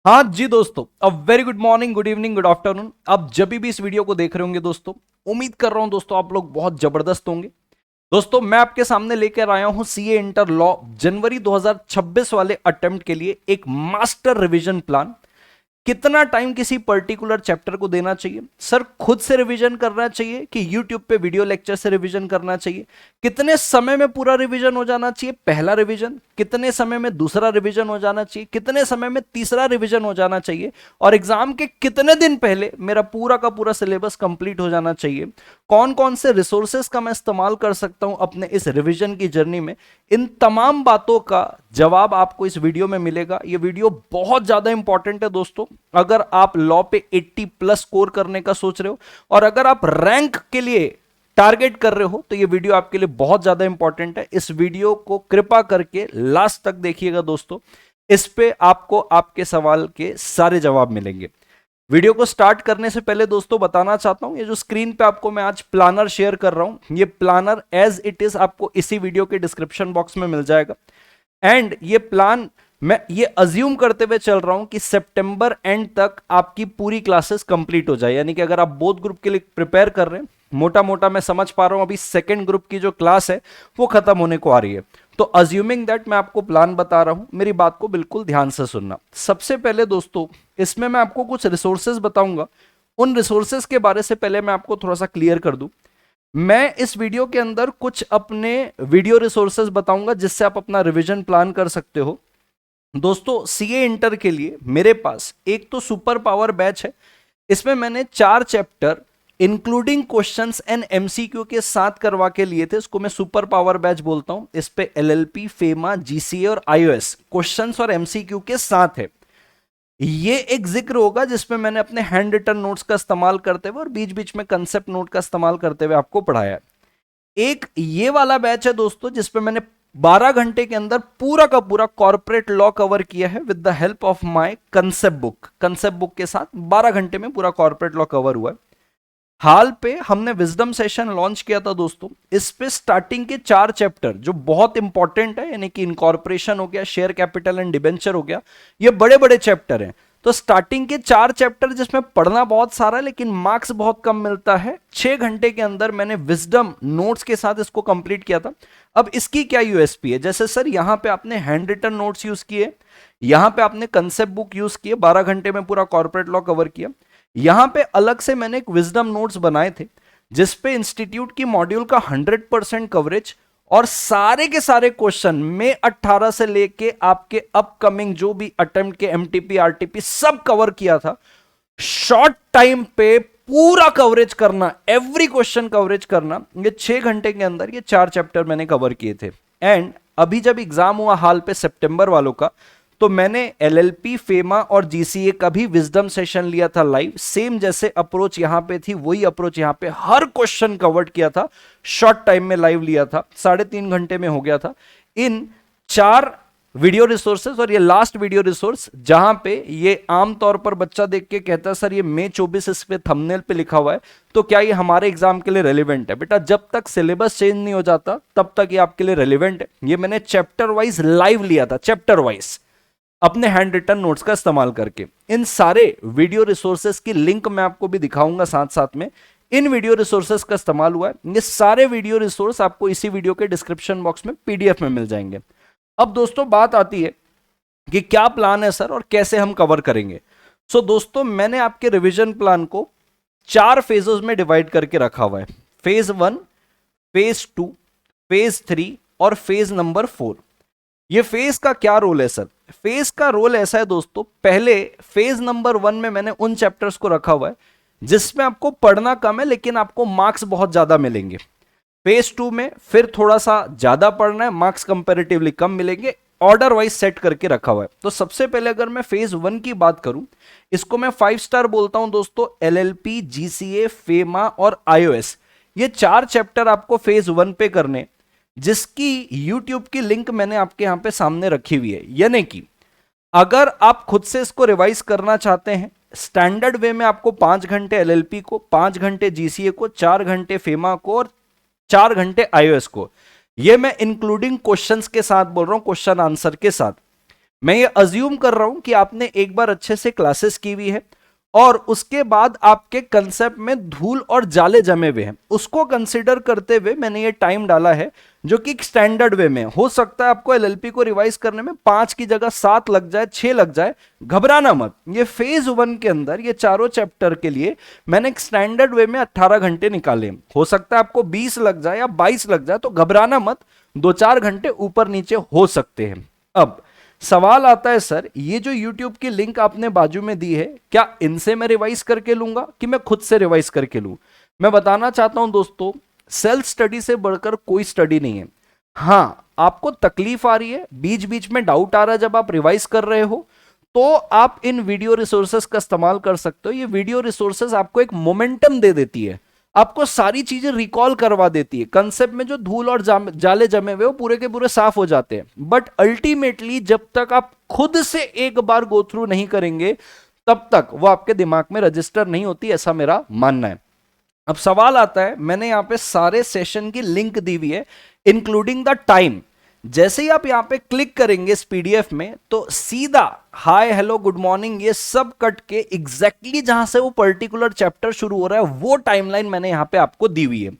हाँ जी दोस्तों, a very good morning, good evening, good afternoon. आप जब भी इस वीडियो को देख रहे होंगे दोस्तों, उम्मीद कर रहा हूं दोस्तों आप लोग बहुत जबरदस्त होंगे। दोस्तों मैं आपके सामने लेकर आया हूं सीए इंटर लॉ जनवरी 2026 वाले अटेम्प्ट के लिए एक मास्टर रिवीजन प्लान। कितना टाइम किसी पर्टिकुलर चैप्टर को देना चाहिए, सर खुद से रिवीजन करना चाहिए कि यूट्यूब पे वीडियो लेक्चर से रिवीजन करना चाहिए, कितने समय में पूरा रिवीजन हो जाना चाहिए, पहला रिवीजन कितने समय में दूसरा रिवीजन हो जाना चाहिए, कितने समय में तीसरा रिवीजन हो जाना चाहिए, और एग्जाम के कितने दिन पहले मेरा पूरा का पूरा सिलेबस कंप्लीट हो जाना चाहिए, कौन कौन से रिसोर्सेस का मैं इस्तेमाल कर सकता हूं अपने इस रिवीजन की जर्नी में। इन तमाम बातों का जवाब आपको इस वीडियो में मिलेगा। यह वीडियो बहुत ज्यादा इंपॉर्टेंट है दोस्तों। अगर आप लॉ पे 80 प्लस स्कोर करने का सोच रहे हो और अगर आप रैंक के लिए टारगेट कर रहे हो तो यह वीडियो आपके लिए बहुत ज्यादा इंपॉर्टेंट है। इस वीडियो को कृपा करके लास्ट तक देखिएगा दोस्तों। इस पे आपको आपके सवाल के सारे जवाब मिलेंगे। वीडियो को स्टार्ट करने से पहले दोस्तों बताना चाहता हूं, ये जो स्क्रीन पे आपको मैं आज प्लानर शेयर कर रहा हूं, ये प्लानर एज इट इज आपको इसी वीडियो के डिस्क्रिप्शन बॉक्स में मिल जाएगा। एंड ये प्लान मैं ये अज्यूम करते हुए चल रहा हूं कि सितंबर एंड तक आपकी पूरी क्लासेस कंप्लीट हो जाए, यानी कि अगर आप बोथ ग्रुप के लिए प्रिपेयर कर रहे हैं, मोटा मोटा मैं समझ पा रहा हूं अभी सेकंड ग्रुप की जो क्लास है वो खत्म होने को आ रही है। तो अज्यूमिंग दैट मैं आपको प्लान बता रहा हूं, मेरी बात को बिल्कुल ध्यान से सुनना। सबसे पहले दोस्तों इसमें मैं आपको कुछ रिसोर्सेज बताऊंगा। उन रिसोर्सेज के बारे से पहले मैं आपको थोड़ा सा क्लियर कर दूं। मैं इस वीडियो के अंदर कुछ अपने वीडियो रिसोर्सेज बताऊंगा जिससे आप अपना रिवीजन प्लान कर सकते हो। दोस्तों सीए इंटर के लिए मेरे पास एक तो सुपर पावर बैच है। इसमें मैंने 4 chapter including questions and MCQ के साथ करवा के लिए थे। इसको मैं सुपर पावर बैच बोलता हूं। इस पे एलएलपी, फेमा, जीसीए और आईओएस क्वेश्चंस और एमसीक्यू के साथ है। ये एक जिक्र होगा जिसमें मैंने अपने हैंड रिटन नोट्स का इस्तेमाल करते हुए और बीच बीच में कंसेप्ट नोट का इस्तेमाल करते हुए आपको पढ़ाया। एक ये वाला बैच है दोस्तों जिसपे मैंने 12 घंटे के अंदर पूरा का पूरा कॉर्पोरेट लॉ कवर किया है with the help of my concept book. Concept book के साथ 12 घंटे में पूरा कॉर्पोरेट लॉ कवर हुआ है। हाल पे हमने विजडम सेशन लॉन्च किया था दोस्तों। इस पे स्टार्टिंग के 4 चैप्टर जो बहुत इंपॉर्टेंट है, यानी कि इनकॉर्पोरेशन हो गया, शेयर कैपिटल एंड डिबेंचर हो गया, ये बड़े बड़े चैप्टर हैं। तो स्टार्टिंग के 4 चैप्टर जिसमें पढ़ना बहुत सारा है लेकिन मार्क्स बहुत कम मिलता है, 6 घंटे के अंदर मैंने विजडम नोट्स के साथ इसको कंप्लीट किया था। अब इसकी क्या यूएसपी है, जैसे सर यहां पे आपने हैंड रिटन नोट्स यूज किए, यहां पे आपने कंसेप्ट बुक यूज किए, 12 घंटे में पूरा कॉर्पोरेट लॉ कवर किया। यहां पे अलग से मैंने एक विजडम नोट्स बनाए थे जिसपे इंस्टीट्यूट की मॉड्यूल का 100% कवरेज और सारे के सारे क्वेश्चन में 18 से लेके आपके अपकमिंग जो भी अटेम्प्ट के एमटीपी आरटीपी सब कवर किया था। शॉर्ट टाइम पे पूरा कवरेज करना, एवरी क्वेश्चन कवरेज करना, ये 6 घंटे के अंदर ये 4 चैप्टर मैंने कवर किए थे। एंड अभी जब एग्जाम हुआ हाल पे सितंबर वालों का, तो मैंने एलएलपी, फेमा और जीसीए का भी विजडम सेशन लिया था लाइव। सेम जैसे अप्रोच यहां पे थी वही अप्रोच यहां पे, हर क्वेश्चन कवर्ड किया था, शॉर्ट टाइम में लाइव लिया था, 3.5 घंटे में हो गया था। इन 4 वीडियो रिसोर्सेज और ये लास्ट वीडियो रिसोर्स जहां पे ये आमतौर पर बच्चा देख के कहता है सर ये मई 24 इस पे थंबनेल पे लिखा हुआ है, तो क्या ये हमारे एग्जाम के लिए रेलिवेंट है? बेटा जब तक सिलेबस चेंज नहीं हो जाता तब तक ये आपके लिए रेलिवेंट है। ये मैंने चैप्टर वाइज लाइव लिया था, चैप्टर वाइज अपने हैंड रिटन नोट्स का इस्तेमाल करके। इन सारे वीडियो रिसोर्सेस की लिंक मैं आपको भी दिखाऊंगा साथ साथ में। इन वीडियो रिसोर्सेस का इस्तेमाल हुआ है। ये सारे वीडियो रिसोर्स आपको इसी वीडियो के डिस्क्रिप्शन बॉक्स में पीडीएफ में मिल जाएंगे। अब दोस्तों बात आती है कि क्या प्लान है सर और कैसे हम कवर करेंगे। सो दोस्तों मैंने आपके रिवीजन प्लान को 4 फेजेस में डिवाइड करके रखा हुआ है। फेज 1, फेज 2, फेज 3 और फेज नंबर 4। ये फेज का क्या रोल है सर? फेज का रोल ऐसा है दोस्तों, पहले फेज नंबर 1 में मैंने उन चैप्टर्स को रखा हुआ है जिसमें आपको पढ़ना कम है लेकिन आपको मार्क्स बहुत ज्यादा मिलेंगे। फेज 2 में फिर थोड़ा सा ज्यादा पढ़ना है, मार्क्स कंपैरेटिवली कम मिलेंगे, ऑर्डर वाइज सेट करके रखा हुआ है। तो सबसे पहले अगर मैं फेज 1 की बात करूं, इसको मैं 5 स्टार बोलता हूं दोस्तों। एलएलपी, जीसीए, फेमा और आईओएस, ये 4 चैप्टर आपको फेज 1 पे करने, जिसकी यूट्यूब की लिंक मैंने आपके यहां पे सामने रखी हुई है। यानी कि अगर आप खुद से इसको रिवाइज करना चाहते हैं स्टैंडर्ड वे में, आपको 5 घंटे एलएलपी को, 5 घंटे जीसीए को, 4 घंटे फेमा को और 4 घंटे आईओएस को, ये मैं इंक्लूडिंग क्वेश्चंस के साथ बोल रहा हूं, क्वेश्चन आंसर के साथ। मैं ये अज्यूम कर रहा हूं कि आपने एक बार अच्छे से क्लासेस की हुई है और उसके बाद आपके कंसेप्ट में धूल और जाले जमे हुए हैं, उसको कंसिडर करते हुए मैंने ये टाइम डाला है जो कि एक स्टैंडर्ड वे में हो सकता है। आपको एलएलपी को रिवाइज करने में 5 की जगह 7 लग जाए, 6 लग जाए, घबराना मत। ये फेज 1 के अंदर ये चारों चैप्टर के लिए मैंने एक स्टैंडर्ड वे में 18 घंटे निकाले। हो सकता है आपको 20 लग जाए या 22 लग जाए, तो घबराना मत, 2-4 घंटे ऊपर नीचे हो सकते हैं। अब सवाल आता है, सर ये जो YouTube की लिंक आपने बाजू में दी है, क्या इनसे मैं रिवाइज करके लूंगा कि मैं खुद से रिवाइज करके लूं? मैं बताना चाहता हूं दोस्तों, सेल्फ स्टडी से बढ़कर कोई स्टडी नहीं है। हां, आपको तकलीफ आ रही है, बीच बीच में डाउट आ रहा है जब आप रिवाइज कर रहे हो, तो आप इन वीडियो रिसोर्सेस का इस्तेमाल कर सकते हो। ये वीडियो रिसोर्सेस आपको एक मोमेंटम दे देती है, आपको सारी चीजें रिकॉल करवा देती है। कंसेप्ट में जो धूल और जाले जमे हुए वो पूरे के पूरे साफ हो जाते हैं। बट अल्टीमेटली जब तक आप खुद से एक बार गो थ्रू नहीं करेंगे, तब तक वो आपके दिमाग में रजिस्टर नहीं होती, ऐसा मेरा मानना है। अब सवाल आता है, मैंने यहां पे सारे सेशन की लिंक दी हुई है इंक्लूडिंग द टाइम। जैसे ही आप यहां पे क्लिक करेंगे इस पीडीएफ में, तो सीधा हाय हेलो गुड मॉर्निंग ये सब कट के एग्जैक्टली जहां से वो पर्टिकुलर चैप्टर शुरू हो रहा है वो टाइमलाइन मैंने यहां पे आपको दी हुई है।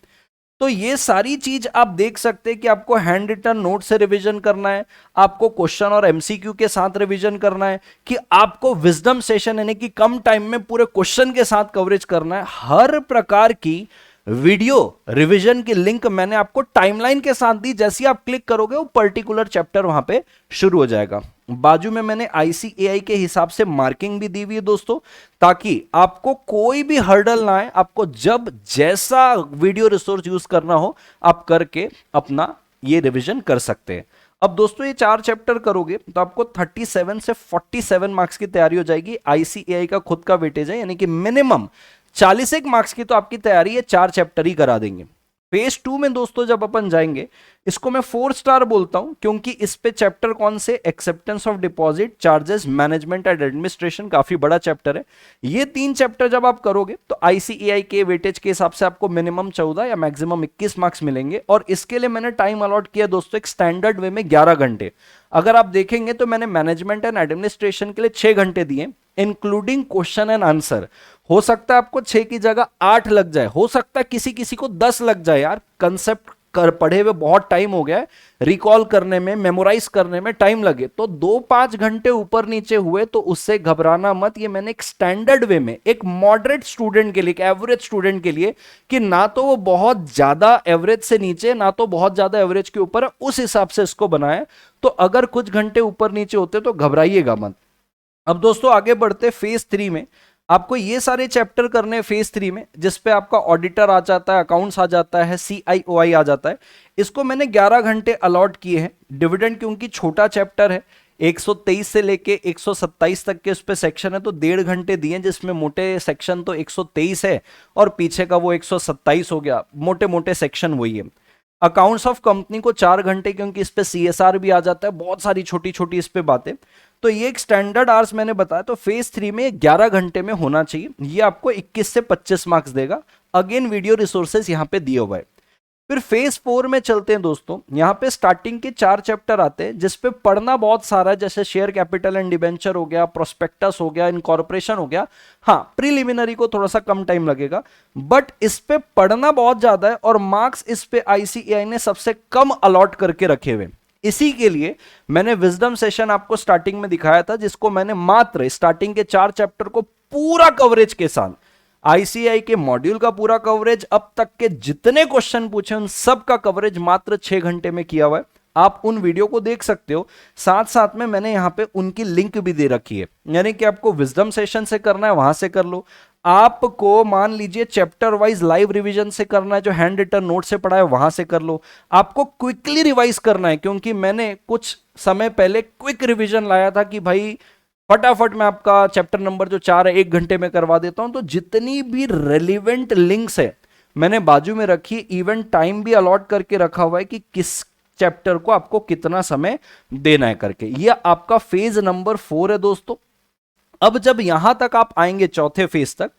तो ये सारी चीज आप देख सकते हैं कि आपको हैंड रिटन नोट से रिवीजन करना है, आपको क्वेश्चन और एमसीक्यू के साथ रिवीजन करना है, कि आपको विजडम सेशन यानी कि कम टाइम में पूरे क्वेश्चन के साथ कवरेज करना है। हर प्रकार की वीडियो रिवीजन की लिंक मैंने आपको टाइमलाइन के साथ दी। जैसे आप क्लिक करोगे वो पर्टिकुलर चैप्टर वहां पे शुरू हो जाएगा। बाजू में मैंने आईसीएआई के हिसाब से मार्किंग भी दी हुई है दोस्तों, ताकि आपको कोई भी हर्डल ना आए। आपको जब जैसा वीडियो रिसोर्स यूज करना हो आप करके अपना ये रिवीजन कर सकते हैं। अब दोस्तों ये 4 चैप्टर करोगे तो आपको 37 से 47 मार्क्स की तैयारी हो जाएगी। आईसीएआई का खुद का वेटेज है, यानी कि मिनिमम 41 मार्क्स की तो आपकी तैयारी है, 4 चैप्टर ही करा देंगे। फेज 2 में दोस्तों जब अपन जाएंगे, इसको मैं 4 स्टार बोलता हूं क्योंकि इस पे चैप्टर कौन से, acceptance of deposit, charges, management and administration, काफी बड़ा चैप्टर है। ये 3 चैप्टर जब आप करोगे तो आईसीएआई के वेटेज के हिसाब से आपको मिनिमम 14 या मैक्सिमम 21 मार्क्स मिलेंगे। और इसके लिए मैंने टाइम अलॉट किया दोस्तों एक स्टैंडर्ड वे में 11 घंटे। अगर आप देखेंगे तो मैंने मैनेजमेंट एंड एडमिनिस्ट्रेशन के लिए 6 घंटे दिए इंक्लूडिंग क्वेश्चन एंड आंसर। हो सकता है आपको 6 की जगह 8 लग जाए, हो सकता है किसी किसी को 10 लग जाए। यार कंसेप्ट कर पढ़े हुए बहुत टाइम हो गया है, रिकॉल करने में, मेमोराइज करने में टाइम लगे, तो 2-5 घंटे ऊपर नीचे हुए तो उससे घबराना मत। ये मैंने एक स्टैंडर्ड वे में एक मॉडरेट स्टूडेंट के लिए, एक एवरेज स्टूडेंट के लिए, कि ना तो वो बहुत ज्यादा एवरेज से नीचे ना तो बहुत ज्यादा एवरेज के ऊपर, उस हिसाब से इसको बनाया। तो अगर कुछ घंटे ऊपर नीचे होते तो घबराइएगा मत। अब दोस्तों आगे बढ़ते फेज 3 में। आपको ये सारे चैप्टर करने हैं फेज 3 में, जिसपे आपका ऑडिटर आ जाता है, अकाउंट्स आ जाता है, सीआईओआई आ जाता है। इसको मैंने 11 घंटे अलॉट किए हैं। डिविडेंड क्योंकि छोटा चैप्टर है, 123 से लेके 127 तक के उस पे सेक्शन है, तो 1.5 घंटे दिए, जिसमें मोटे सेक्शन तो 123 है और पीछे का वो 127 हो गया, मोटे मोटे सेक्शन वही है। अकाउंट्स ऑफ कंपनी को 4 घंटे, क्योंकि इस पे सीएसआर भी आ जाता है, बहुत सारी छोटी छोटी इस पे बातें। तो ये एक स्टैंडर्ड आवर्स मैंने बताया, तो फेज 3 में 11 घंटे में होना चाहिए। ये आपको 21 से 25 मार्क्स देगा। अगेन वीडियो रिसोर्सेज यहां पे दिए हुए हैं। फिर फेज 4 में चलते हैं दोस्तों। यहां पे स्टार्टिंग के 4 चैप्टर आते हैं जिसपे पढ़ना बहुत सारा है, जैसे शेयर कैपिटल एंड डिबेंचर हो गया, प्रोस्पेक्टस हो गया, इनकॉर्पोरेशन हो गया। हाँ, प्रीलिमिनरी को थोड़ा सा कम टाइम लगेगा, बट इस पे पढ़ना बहुत ज्यादा है और मार्क्स इस पे आईसीएआई ने सबसे कम अलॉट करके रखे हुए। इसी के लिए मैंने विजडम सेशन आपको स्टार्टिंग में दिखाया था, जिसको मैंने मात्र स्टार्टिंग के 4 चैप्टर को पूरा कवरेज के साथ, आईसीआई के मॉड्यूल का पूरा कवरेज, अब तक के जितने क्वेश्चन पूछे उन सब का कवरेज मात्र 6 घंटे में किया हुआ है। आप उन वीडियो को देख सकते हो। साथ साथ में मैंने यहां पे उनकी लिंक भी दे रखी है, यानी कि आपको विजडम सेशन से करना है वहां से कर लो। आपको मान लीजिए चैप्टर वाइज लाइव रिवीजन से करना है, जो हैंड रिटन नोट से पढ़ा है वहां से कर लो। आपको क्विकली रिवाइज करना है, क्योंकि मैंने कुछ समय पहले क्विक रिवीजन लाया था कि भाई फटाफट मैं आपका चैप्टर नंबर जो 4 है 1 घंटे में करवा देता हूं। तो जितनी भी रेलिवेंट लिंक्स है मैंने बाजू में रखी, इवन टाइम भी अलॉट करके रखा हुआ है कि किस चैप्टर को आपको कितना समय देना है करके। यह आपका फेज नंबर 4 है दोस्तों। अब जब यहां तक आप आएंगे चौथे फेज तक,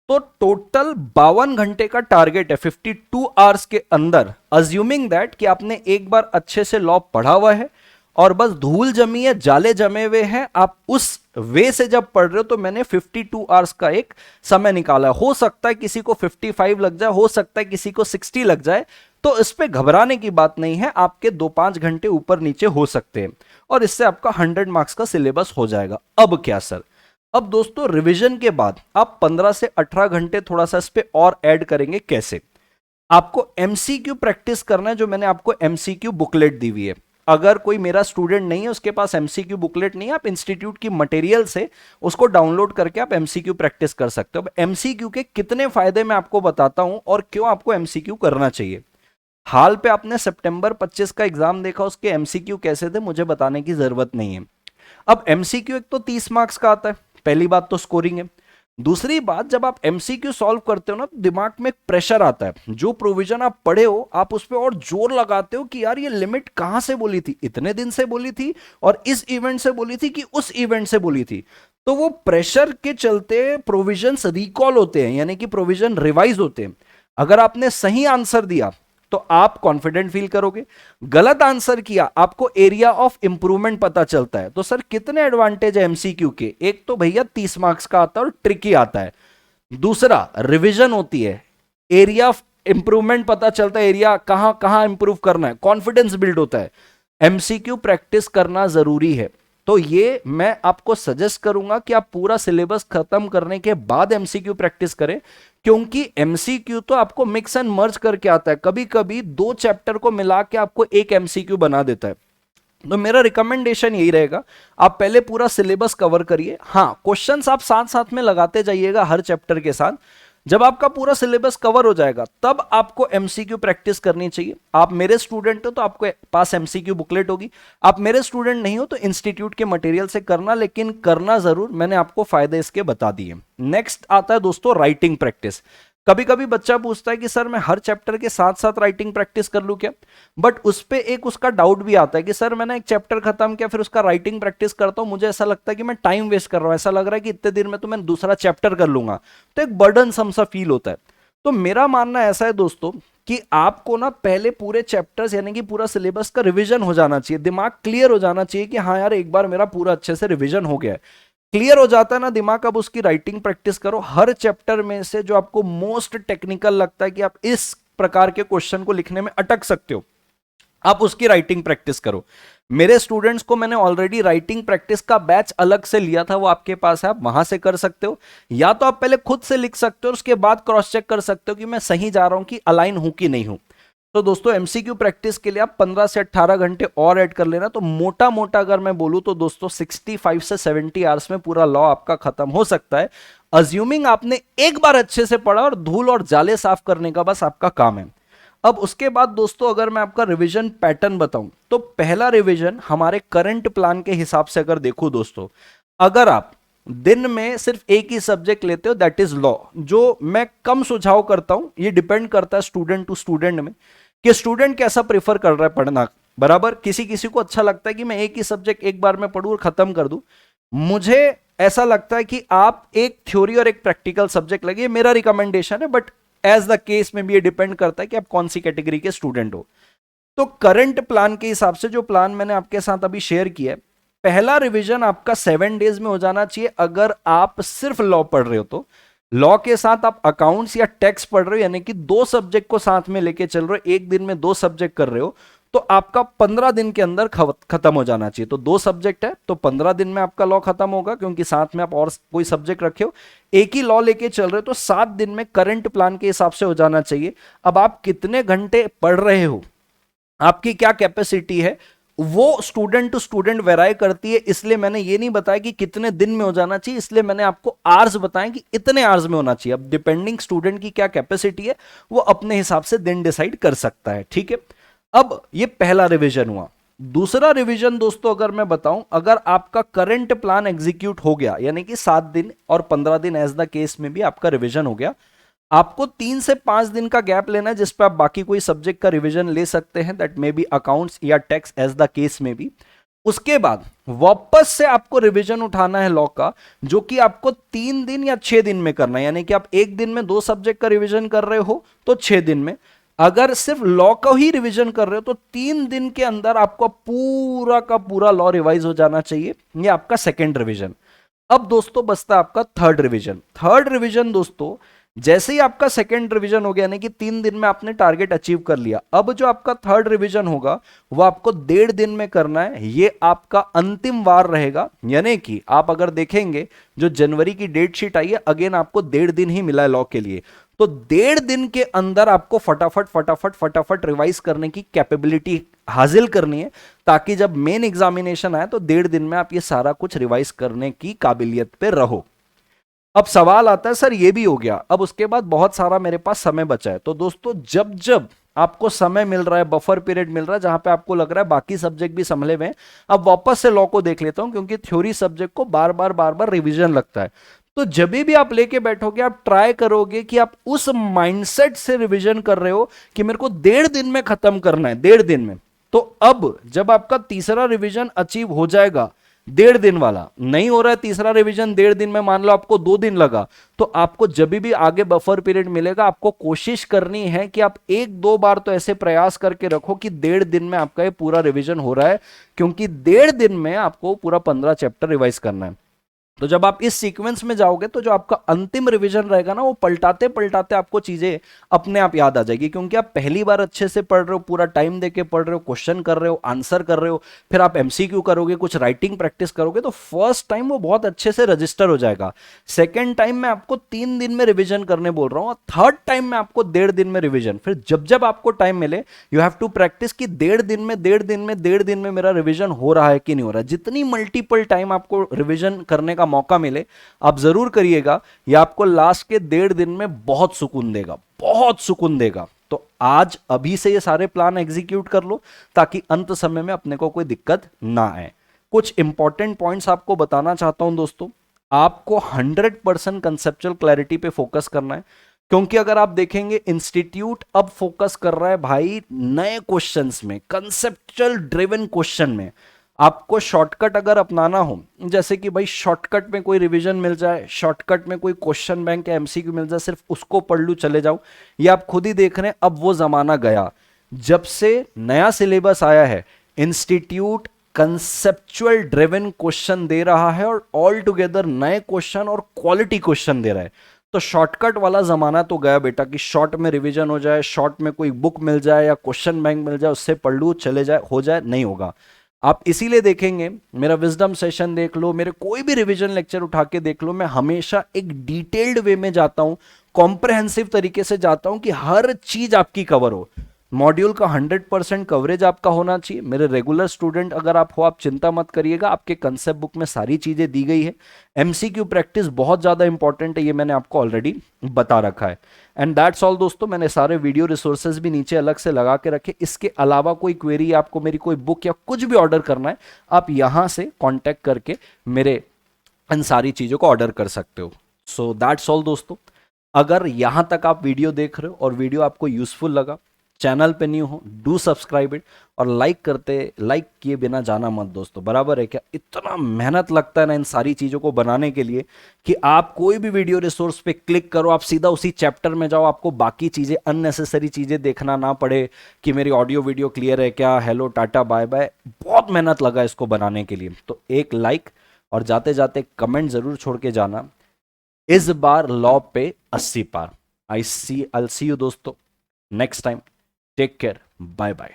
तो टोटल 52 घंटे का टारगेट है 52 आवर्स के अंदर, अज्यूमिंग दैट कि आपने एक बार अच्छे से लॉ पढ़ा हुआ है और बस धूल जमी है, जाले जमे हुए हैं, आप उस वे से जब पढ़ रहे हो तो मैंने 52 आवर्स का एक समय निकाला है। हो सकता है किसी को 55 लग जाए, हो सकता है किसी को 60 लग जाए, तो इस पे घबराने की बात नहीं है, आपके 2-5 घंटे ऊपर नीचे हो सकते हैं और इससे आपका 100 मार्क्स का सिलेबस हो जाएगा। अब क्या सर, अब दोस्तों रिवीजन के बाद आप 15 से 18 घंटे थोड़ा सा इस पे और ऐड करेंगे। कैसे? आपको एमसीक्यू प्रैक्टिस करना है, जो मैंने आपको एमसीक्यू बुकलेट दी हुई है। अगर कोई मेरा स्टूडेंट नहीं है, उसके पास एमसीक्यू बुकलेट नहीं है, आप इंस्टीट्यूट की मटेरियल से उसको डाउनलोड करके आप एमसीक्यू प्रैक्टिस कर सकते हो। एमसीक्यू के कितने फायदे मैं आपको बताता हूं और क्यों आपको एमसीक्यू करना चाहिए। हाल पे आपने सितंबर 25 का एग्जाम देखा, उसके एमसीक्यू कैसे थे मुझे बताने की जरूरत नहीं है। अब एमसीक्यू एक तो 30 मार्क्स का आता है, पहली बात तो स्कोरिंग है। दूसरी बात, जब आप एमसीक्यू सॉल्व करते हो ना, तो दिमाग में एक प्रेशर आता है। जो प्रोविजन आप पढ़े हो आप उस पर और जोर लगाते हो कि यार ये लिमिट कहां से बोली थी, इतने दिन से बोली थी और इस इवेंट से बोली थी कि उस इवेंट से बोली थी। तो वो प्रेशर के चलते प्रोविजंस रिकॉल होते हैं, यानी कि प्रोविजन रिवाइज होते हैं। अगर आपने सही आंसर दिया तो आप कॉन्फिडेंट फील करोगे, गलत आंसर किया आपको एरिया ऑफ इंप्रूवमेंट पता चलता है। तो सर कितने एडवांटेज है एमसीक्यू के? एक तो भैया 30 मार्क्स का आता है और ट्रिकी आता है। दूसरा, रिवीजन होती है, एरिया ऑफ इंप्रूवमेंट पता चलता है, एरिया कहां कहां इंप्रूव करना है, कॉन्फिडेंस बिल्ड होता है। एमसीक्यू प्रैक्टिस करना जरूरी है। तो ये मैं आपको सजेस्ट करूंगा कि आप पूरा सिलेबस खत्म करने के बाद एमसीक्यू प्रैक्टिस करें, क्योंकि एमसीक्यू तो आपको मिक्स एंड मर्ज करके आता है, कभी कभी 2 चैप्टर को मिला के आपको एक एमसीक्यू बना देता है। तो मेरा रिकमेंडेशन यही रहेगा, आप पहले पूरा सिलेबस कवर करिए। हाँ, क्वेश्चंस आप साथ साथ में लगाते जाइएगा हर चैप्टर के साथ। जब आपका पूरा सिलेबस कवर हो जाएगा तब आपको एमसीक्यू प्रैक्टिस करनी चाहिए। आप मेरे स्टूडेंट हो तो आपके पास एमसीक्यू बुकलेट होगी, आप मेरे स्टूडेंट नहीं हो तो इंस्टीट्यूट के मटेरियल से करना, लेकिन करना जरूर। मैंने आपको फायदे इसके बता दिए। नेक्स्ट आता है दोस्तों राइटिंग प्रैक्टिस। कभी कभी बच्चा पूछता है कि सर मैं हर चैप्टर के साथ साथ राइटिंग प्रैक्टिस कर लूं क्या? बट उस पे एक उसका डाउट भी आता है कि सर मैंने एक चैप्टर खत्म किया फिर उसका राइटिंग प्रैक्टिस करता हूं, मुझे ऐसा लगता है कि मैं टाइम वेस्ट कर रहा हूं, ऐसा लग रहा है कि इतने दिन में तो मैं दूसरा चैप्टर कर लूंगा, तो एक बर्डन सम सा फील होता है। तो मेरा मानना ऐसा है दोस्तों कि आपको ना पहले पूरे चैप्टर्स यानी कि पूरा सिलेबस का रिवीजन हो जाना चाहिए, दिमाग क्लियर हो जाना चाहिए कि हाँ यार एक बार मेरा पूरा अच्छे से रिवीजन हो गया है। क्लियर हो जाता है ना दिमाग, अब उसकी राइटिंग प्रैक्टिस करो। हर चैप्टर में से जो आपको मोस्ट टेक्निकल लगता है कि आप इस प्रकार के क्वेश्चन को लिखने में अटक सकते हो, आप उसकी राइटिंग प्रैक्टिस करो। मेरे स्टूडेंट्स को मैंने ऑलरेडी राइटिंग प्रैक्टिस का बैच अलग से लिया था, वो आपके पास है, आप वहां से कर सकते हो। या तो आप पहले खुद से लिख सकते हो, उसके बाद क्रॉस चेक कर सकते हो कि मैं सही जा रहा हूं कि अलाइन हूं कि नहीं हूं। तो दोस्तों एमसीक्यू प्रैक्टिस के लिए आप 15 से 18 घंटे और ऐड कर लेना। तो मोटा मोटा अगर मैं बोलूं तो दोस्तों 65 से 70 आवर्स में पूरा लॉ आपका खत्म हो सकता है, अज्यूमिंग आपने एक बार अच्छे से पढ़ा और धूल और जाले साफ करने का बस आपका काम है। अब उसके बाद दोस्तों अगर मैं आपका रिवीजन पैटर्न बताऊं तो पहला रिवीजन हमारे करंट प्लान के हिसाब से अगर देखूं दोस्तों, अगर आप दिन में सिर्फ एक ही सब्जेक्ट लेते हो दैट इज लॉ, जो मैं कम सुझाव करता हूं, ये डिपेंड करता है स्टूडेंट टू स्टूडेंट में कि स्टूडेंट कैसा प्रेफर कर रहा है पढ़ना। बराबर, किसी किसी को अच्छा लगता है कि मैं एक ही सब्जेक्ट एक बार में पढ़ूं और खत्म कर दूं। मुझे ऐसा लगता है कि आप एक थ्योरी और एक प्रैक्टिकल सब्जेक्ट लगे, मेरा रिकमेंडेशन है, बट एज द केस में भी ये डिपेंड करता है कि आप कौन सी कैटेगरी के स्टूडेंट हो। तो करंट प्लान के हिसाब से जो प्लान मैंने आपके साथ अभी शेयर किया है, पहला रिवीजन आपका 7 डेज में हो जाना चाहिए। अगर आप सिर्फ लॉ पढ़ रहे हो तो लॉ के साथ आप अकाउंट्स या टैक्स पढ़ रहे हो, यानी कि 2 सब्जेक्ट को साथ में लेके चल रहे हो, एक दिन में 2 सब्जेक्ट कर रहे हो, तो आपका 15 दिन के अंदर खत्म हो जाना चाहिए। तो 2 सब्जेक्ट है तो 15 दिन में आपका लॉ खत्म होगा, क्योंकि साथ में आप और कोई सब्जेक्ट रखे हो। एक ही लॉ लेके चल रहे हो तो 7 दिन में करंट प्लान के हिसाब से हो जाना चाहिए। अब आप कितने घंटे पढ़ रहे हो, आपकी क्या कैपेसिटी है, वो स्टूडेंट टू स्टूडेंट वेराई करती है। इसलिए मैंने ये नहीं बताया कि कितने दिन में हो जाना चाहिए, इसलिए मैंने आपको आवर्स बताएं कि इतने आवर्स में होना चाहिए। अब डिपेंडिंग स्टूडेंट की क्या कैपेसिटी है वो अपने हिसाब से दिन डिसाइड कर सकता है, ठीक है। अब ये पहला रिवीजन हुआ। दूसरा रिवीजन दोस्तों अगर मैं बताऊं, अगर आपका करंट प्लान एग्जीक्यूट हो गया, यानी कि 7 दिन और 15 दिन एज द केस में भी आपका रिवीजन हो गया, आपको 3 से 5 दिन का गैप लेना है जिस पे आप बाकी कोई सब्जेक्ट का रिवीजन ले सकते हैं, दैट मे बी अकाउंट्स या टैक्स एज द केस में भी। उसके बाद वापस से आपको रिवीजन उठाना है लॉ का, जो कि आपको 3 दिन या 6 दिन में करना है। यानी कि आप एक दिन में 2 सब्जेक्ट का रिवीजन कर रहे हो तो 6 दिन में, अगर सिर्फ लॉ का ही रिवीजन कर रहे हो तो 3 दिन के अंदर आपको पूरा का पूरा लॉ रिवाइज हो जाना चाहिए। ये आपका सेकेंड रिवीजन। अब दोस्तों बचता है आपका थर्ड रिवीजन। थर्ड रिवीजन दोस्तों, जैसे ही आपका सेकेंड रिवीजन हो गया, यानी कि 3 दिन में आपने टारगेट अचीव कर लिया, अब जो आपका थर्ड रिवीजन होगा वो आपको 1.5 दिन में करना है। ये आपका अंतिम वार रहेगा, यानी कि आप अगर देखेंगे जो जनवरी की डेट शीट आई है, अगेन आपको 1.5 दिन ही मिला है लॉ के लिए। तो 1.5 दिन के अंदर आपको फटाफट फटाफट फटाफट रिवाइज करने की कैपेबिलिटी हासिल करनी है, ताकि जब मेन एग्जामिनेशन आए तो 1.5 दिन में आप ये सारा कुछ रिवाइज करने की काबिलियत पे रहो। अब सवाल आता है सर ये भी हो गया, अब उसके बाद बहुत सारा मेरे पास समय बचा है। तो दोस्तों जब जब आपको समय मिल रहा है, बफर पीरियड मिल रहा है, जहां पे आपको लग रहा है बाकी सब्जेक्ट भी संभले हुए हैं, अब वापस से लॉ को देख लेता हूं, क्योंकि थ्योरी सब्जेक्ट को बार बार रिवीजन लगता है। तो जब भी आप लेके बैठोगे, आप ट्राई करोगे कि आप उस माइंडसेट से रिवीजन कर रहे हो कि मेरे को 1.5 दिन में खत्म करना है, 1.5 दिन में। तो अब जब आपका तीसरा रिवीजन अचीव हो जाएगा, 1.5 दिन वाला नहीं हो रहा है तीसरा रिवीजन 1.5 दिन में, मान लो आपको 2 दिन लगा, तो आपको जब भी आगे बफर पीरियड मिलेगा, आपको कोशिश करनी है कि आप 1-2 बार तो ऐसे प्रयास करके रखो कि 1.5 दिन में आपका ये पूरा रिवीजन हो रहा है, क्योंकि 1.5 दिन में आपको पूरा 15 चैप्टर रिवाइज करना है। तो जब आप इस सीक्वेंस में जाओगे तो जो आपका अंतिम रिवीजन रहेगा ना, वो पलटाते पलटाते आपको चीजें अपने आप याद आ जाएगी, क्योंकि आप पहली बार अच्छे से पढ़ रहे हो, पूरा टाइम देके पढ़ रहे हो, क्वेश्चन कर रहे हो, आंसर कर रहे हो, फिर आप एमसीक्यू करोगे, कुछ राइटिंग प्रैक्टिस करोगे, तो फर्स्ट टाइम वो बहुत अच्छे से रजिस्टर हो जाएगा। सेकेंड टाइम में आपको 3 दिन में रिविजन करने बोल रहा हूं, और थर्ड टाइम में आपको 1.5 दिन में रिविजन। फिर जब जब आपको टाइम मिले यू हैव टू प्रैक्टिस कि 1.5 दिन में मेरा रिविजन हो रहा है कि नहीं हो रहा है। जितनी मल्टीपल टाइम आपको रिविजन करने का मौका मिले आप जरूर करिएगा, यह आपको लास्ट के 1.5 दिन में बहुत सुकून देगा, बहुत सुकून देगा। तो आज अभी से ये सारे प्लान एग्जीक्यूट कर लो, ताकि अंत समय में अपने को कोई दिक्कत ना आए। कुछ इंपॉर्टेंट पॉइंट्स आपको बताना चाहता हूं दोस्तों। आपको 100% कंसेप्चुअल क्लैरिटी पे फोकस करना है, क्योंकि अगर आप देखेंगे इंस्टीट्यूट अब फोकस कर रहा है भाई नए क्वेश्चंस में, कंसेप्चुअल ड्रिवन क्वेश्चन में। आपको शॉर्टकट अगर अपनाना हो, जैसे कि भाई शॉर्टकट में कोई रिवीजन मिल जाए, शॉर्टकट में कोई क्वेश्चन बैंक या एमसीक्यू मिल जाए, सिर्फ उसको पढ़ लूं चले जाऊं, ये आप खुद ही देख रहे हैं। अब वो जमाना गया। जब से नया सिलेबस आया है, इंस्टीट्यूट कंसेप्चुअल ड्रिवन क्वेश्चन दे रहा है, और ऑल टुगेदर नए क्वेश्चन और क्वालिटी क्वेश्चन दे रहा है। तो शॉर्टकट वाला जमाना तो गया बेटा, कि शॉर्ट में रिवीजन हो जाए, शॉर्ट में कोई बुक मिल जाए या क्वेश्चन बैंक मिल जाए, उससे पढ़ लूं चले जाए, हो जाए, नहीं होगा। आप इसीलिए देखेंगे, मेरा विजडम सेशन देख लो, मेरे कोई भी रिवीजन लेक्चर उठा के देख लो, मैं हमेशा एक डिटेल्ड वे में जाता हूं, कॉम्प्रहेंसिव तरीके से जाता हूं, कि हर चीज आपकी कवर हो। मॉड्यूल का 100% कवरेज आपका होना चाहिए। मेरे रेगुलर स्टूडेंट अगर आप हो, आप चिंता मत करिएगा, आपके कंसेप्ट बुक में सारी चीजें दी गई है। एमसीक्यू प्रैक्टिस बहुत ज्यादा इंपॉर्टेंट है, ये मैंने आपको ऑलरेडी बता रखा है। एंड दैट्स ऑल दोस्तों, मैंने सारे वीडियो रिसोर्सेज भी नीचे अलग से लगा के रखे। इसके अलावा कोई क्वेरी, आपको मेरी कोई बुक या कुछ भी ऑर्डर करना है, आप यहां से कॉन्टैक्ट करके मेरे इन सारी चीजों को ऑर्डर कर सकते हो। सो दैट्स ऑल दोस्तों। अगर यहां तक आप वीडियो देख रहे हो और वीडियो आपको यूजफुल लगा, चैनल पे न्यू हो, डू सब्सक्राइब इट, और लाइक किए बिना जाना मत दोस्तों। बराबर है क्या? इतना मेहनत लगता है ना इन सारी चीजों को बनाने के लिए, कि आप कोई भी वीडियो रिसोर्स पे क्लिक करो, आप सीधा उसी चैप्टर में जाओ, आपको बाकी चीजें, अननेसेसरी चीजें देखना ना पड़े, कि मेरी ऑडियो वीडियो क्लियर है क्या, हेलो टाटा बाय बाय। बहुत मेहनत लगा इसको बनाने के लिए। तो एक लाइक और जाते जाते कमेंट जरूर छोड़ के जाना, इस बार लॉ पे 80 पार। आई सी यू दोस्तों next time. Take care, bye bye.